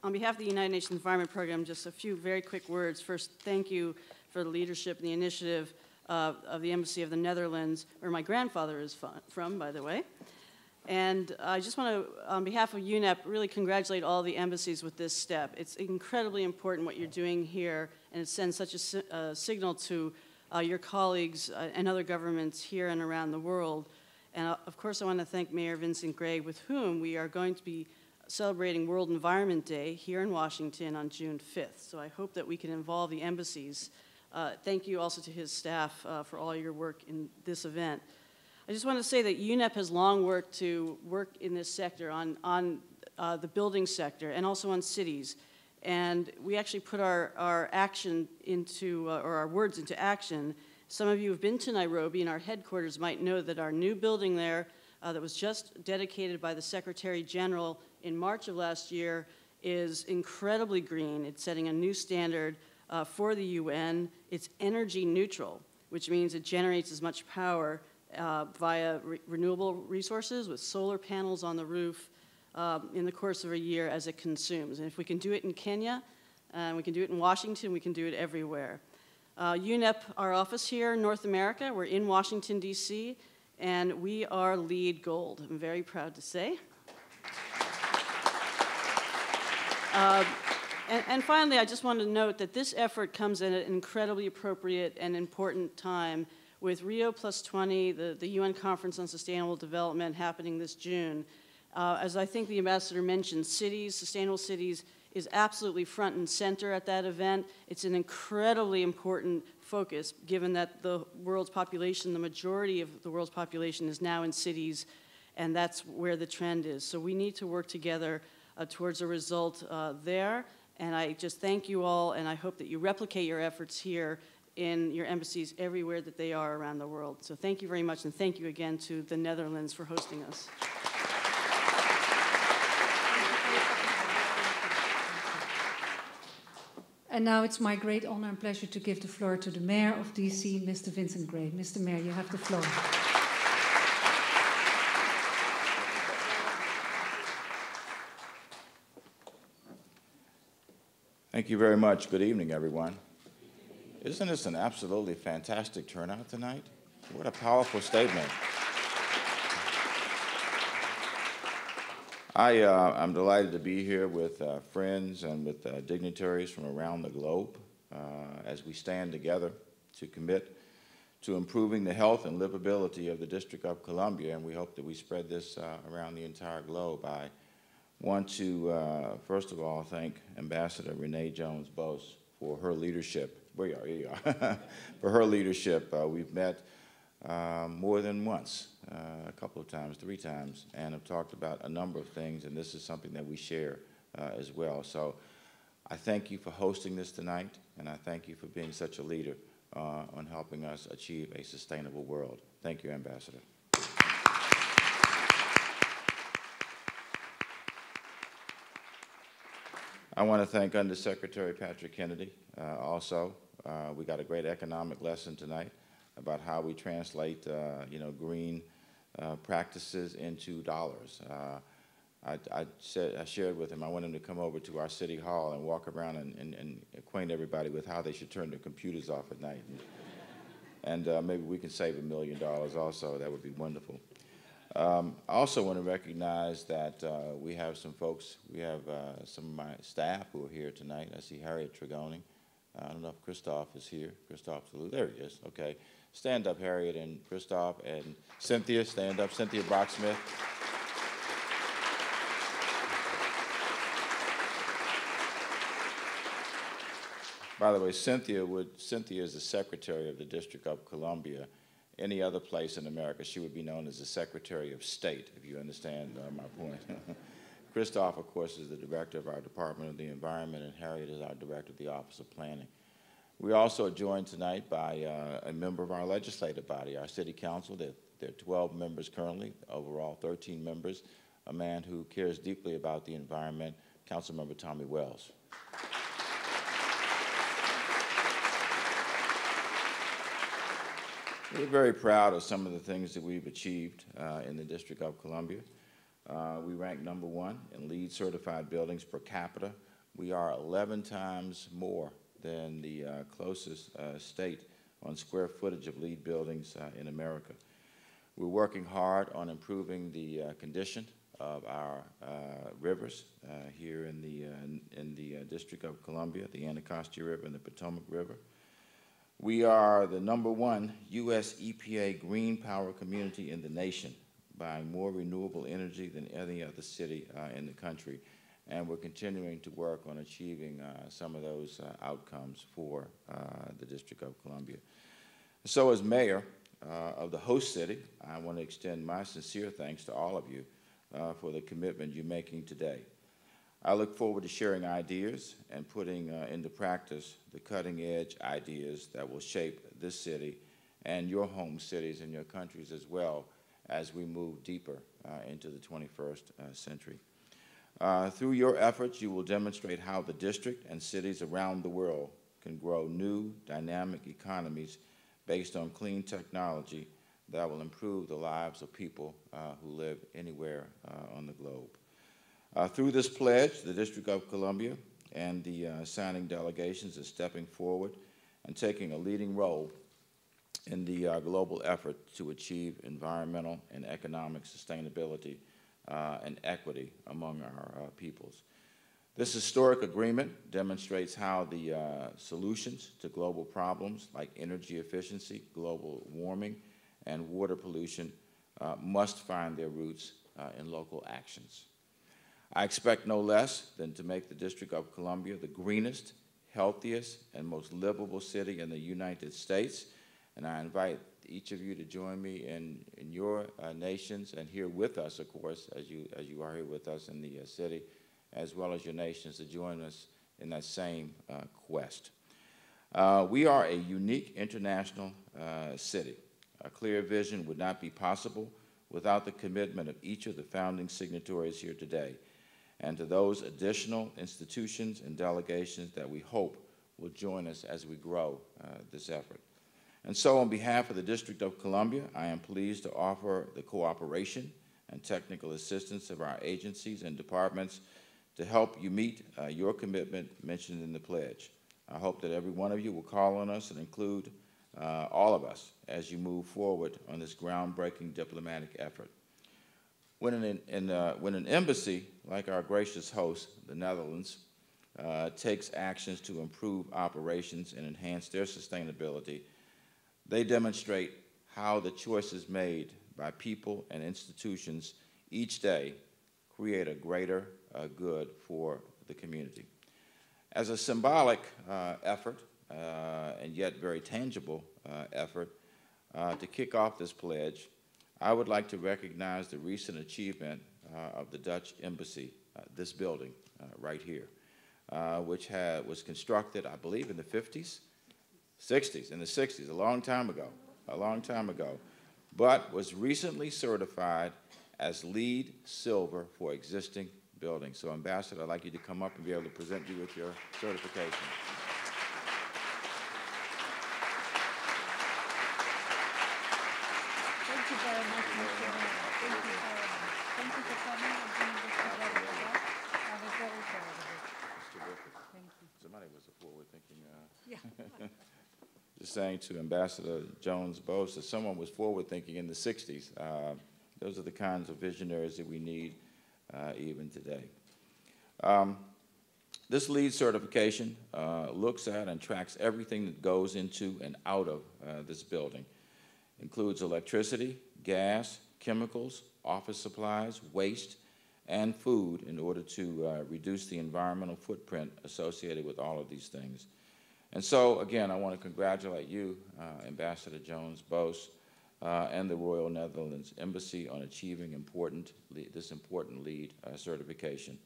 On behalf of the United Nations Environment Program, just a few very quick words. First, thank you for the leadership and the initiative of the Embassy of the Netherlands, where my grandfather is from, by the way. And I just want to, on behalf of UNEP, really congratulate all the embassies with this step. It's incredibly important what you're doing here, and it sends such a signal to your colleagues and other governments here and around the world. And of course, I want to thank Mayor Vincent Gray, with whom we are going to be celebrating World Environment Day here in Washington on June 5th. So I hope that we can involve the embassies. Thank you also to his staff for all your work in this event. I just want to say that UNEP has long worked in this sector on the building sector and also on cities. And we actually put our action into, or our words into action. Some of you have been to Nairobi, and our headquarters might know that our new building there that was just dedicated by the Secretary General in March of last year is incredibly green. It's setting a new standard for the UN. It's energy neutral, which means it generates as much power via renewable resources with solar panels on the roof in the course of a year as it consumes. And if we can do it in Kenya, we can do it in Washington, we can do it everywhere. UNEP, our office here in North America, we're in Washington, D.C., and we are LEED Gold, I'm very proud to say. And finally, I just want to note that this effort comes at an incredibly appropriate and important time with Rio Plus 20, the UN Conference on Sustainable Development happening this June. As I think the ambassador mentioned, cities, sustainable cities, is absolutely front and center at that event. It's an incredibly important focus, given that the world's population, the majority of the world's population is now in cities, and that's where the trend is. So we need to work together towards a result there. And I just thank you all, and I hope that you replicate your efforts here in your embassies everywhere that they are around the world. So thank you very much, and thank you again to the Netherlands for hosting us. And now it's my great honor and pleasure to give the floor to the Mayor of DC, Mr. Vincent Gray. Mr. Mayor, you have the floor. Thank you very much. Good evening, everyone. Isn't this an absolutely fantastic turnout tonight? What a powerful statement. I'm delighted to be here with friends and with dignitaries from around the globe as we stand together to commit to improving the health and livability of the District of Columbia, and we hope that we spread this around the entire globe. I want to, first of all, thank Ambassador Renee Jones-Bose for her leadership. Here you are. For her leadership. We've met more than once, a couple of times, 3 times, and have talked about a number of things, and this is something that we share as well. So I thank you for hosting this tonight, and I thank you for being such a leader on helping us achieve a sustainable world. Thank you, Ambassador. I want to thank Undersecretary Patrick Kennedy also. We got a great economic lesson tonight about how we translate, green practices into dollars. I shared with him, I want him to come over to our city hall and walk around and acquaint everybody with how they should turn their computers off at night. And maybe we can save $1 million also. That would be wonderful. I also want to recognize that we have some folks, we have some of my staff who are here tonight. I see Harriet Trigoni. I don't know if Christoph is here. Christoph, there he is, okay. Stand up, Harriet and Christoph, and Cynthia, stand up, Cynthia Brocksmith. By the way, Cynthia is the Secretary of the District of Columbia. Any other place in America, she would be known as the Secretary of State, if you understand my point. Christoph, of course, is the Director of our Department of the Environment, and Harriet is our Director of the Office of Planning. We also are joined tonight by a member of our legislative body, our City Council. There are 12 members currently, overall 13 members, a man who cares deeply about the environment, Councilmember Tommy Wells. We're very proud of some of the things that we've achieved in the District of Columbia. We rank #1 in LEED certified buildings per capita We are 11 times more than the closest state on square footage of LEED buildings in America. We're working hard on improving the condition of our rivers here in the District of Columbia, the Anacostia River and the Potomac River. We are the #1 U.S. EPA green power community in the nation, buying more renewable energy than any other city in the country. And we're continuing to work on achieving some of those outcomes for the District of Columbia. So as mayor of the host city, I want to extend my sincere thanks to all of you for the commitment you're making today. I look forward to sharing ideas and putting into practice the cutting-edge ideas that will shape this city and your home cities and your countries as well as we move deeper into the 21st century. Through your efforts, you will demonstrate how the district and cities around the world can grow new, dynamic economies based on clean technology that will improve the lives of people who live anywhere on the globe. Through this pledge, the District of Columbia and the signing delegations are stepping forward and taking a leading role in the global effort to achieve environmental and economic sustainability and equity among our peoples. This historic agreement demonstrates how the solutions to global problems like energy efficiency, global warming, and water pollution must find their roots in local actions. I expect no less than to make the District of Columbia the greenest, healthiest, and most livable city in the United States. And I invite each of you to join me in your nations and here with us, of course, as you are here with us in the city, as well as your nations to join us in that same quest. We are a unique international city. A clear vision would not be possible without the commitment of each of the founding signatories here today, and to those additional institutions and delegations that we hope will join us as we grow this effort. And so on behalf of the District of Columbia, I am pleased to offer the cooperation and technical assistance of our agencies and departments to help you meet your commitment mentioned in the pledge. I hope that every one of you will call on us and include all of us as you move forward on this groundbreaking diplomatic effort. When an embassy, like our gracious host, the Netherlands, takes actions to improve operations and enhance their sustainability, they demonstrate how the choices made by people and institutions each day create a greater good for the community. As a symbolic effort, and yet very tangible effort, to kick off this pledge, I would like to recognize the recent achievement of the Dutch Embassy, this building right here, which was constructed, I believe, in the 50s? 60s, in the 60s, a long time ago, but was recently certified as LEED Silver for existing buildings. So, Ambassador, I'd like you to come up and be able to present you with your certification. Thank you very much, Mr. Mayor. Thank you for coming and doing this together with us. I was very proud of it. That's terrific. Thank you. Somebody was a forward-thinking. Yeah. Just saying to Ambassador Jones-Bose that someone was forward-thinking in the 60s. Those are the kinds of visionaries that we need even today. This LEED certification looks at and tracks everything that goes into and out of this building. Includes electricity, gas, chemicals, office supplies, waste, and food in order to reduce the environmental footprint associated with all of these things. And so, again, I want to congratulate you, Ambassador Jones-Bose, and the Royal Netherlands Embassy on achieving this important LEED certification.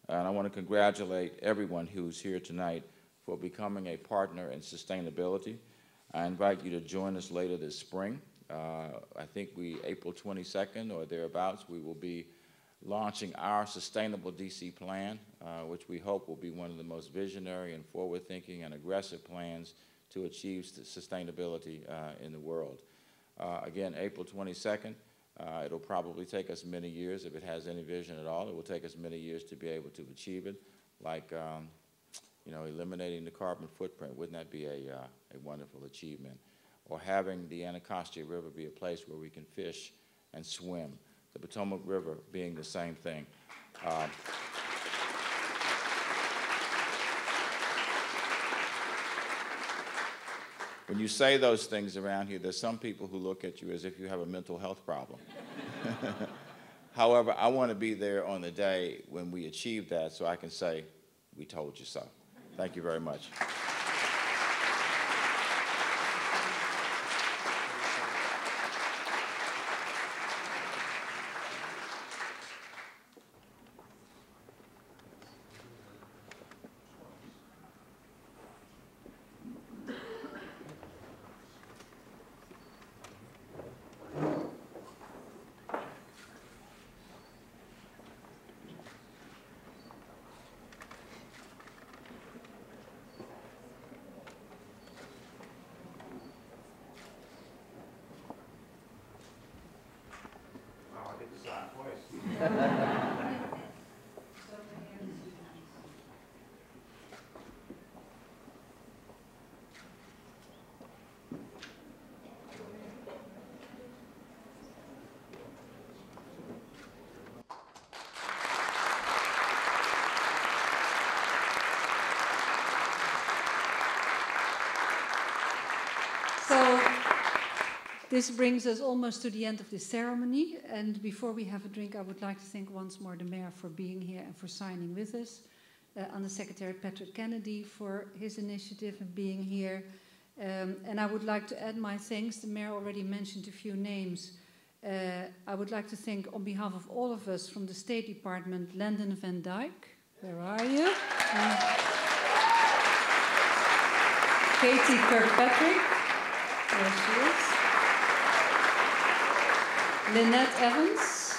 And I want to congratulate everyone who's here tonight for becoming a partner in sustainability. I invite you to join us later this spring. I think April 22nd or thereabouts, we will be launching our Sustainable DC plan, which we hope will be one of the most visionary and forward-thinking and aggressive plans to achieve sustainability in the world. Again, April 22nd, it'll probably take us many years, if it has any vision at all. It will take us many years to be able to achieve it. like eliminating the carbon footprint. Wouldn't that be a wonderful achievement? Or having the Anacostia River be a place where we can fish and swim. The Potomac River being the same thing. When you say those things around here, there's some people who look at you as if you have a mental health problem. However, I want to be there on the day when we achieve that so I can say, we told you so. Thank you very much. So this brings us almost to the end of this ceremony. And before we have a drink, I would like to thank once more the mayor for being here and for signing with us. Undersecretary Patrick Kennedy for his initiative and being here. And I would like to add my thanks. The mayor already mentioned a few names. I would like to thank, on behalf of all of us from the State Department, Landon van Dyke. Where are you? Katie Kirkpatrick. There she is. Lynette Evans.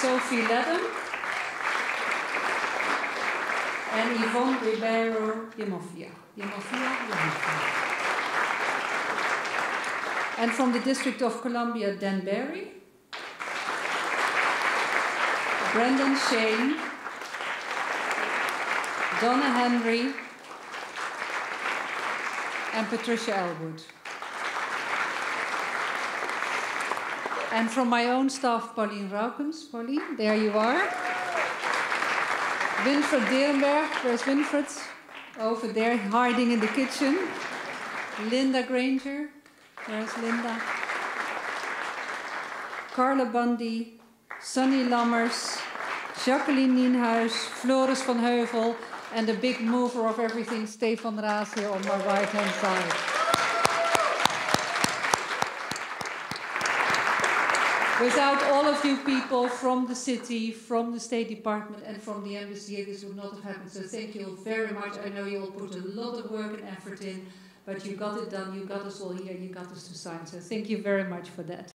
Sophie Ledham. And Yvonne Ribeiro Yemofia. And from the District of Columbia, Dan Barry. Brendan Shane. Donna Henry. And Patricia Elwood. And from my own staff, Pauline Raukens. Pauline, there you are. Winfred Derenberg, where's Winfred? Over there, hiding in the kitchen. Linda Granger, where's Linda? Carla Bundy, Sunny Lammers, Jacqueline Nienhuis, Floris van Heuvel, and the big mover of everything, Stefan Raas, here on my right-hand side. Without all of you people from the city, from the State Department, and from the embassy, this would not have happened. So thank you all very much. I know you all put a lot of work and effort in, but you got it done. You got us all here. You got us to sign. So thank you very much for that.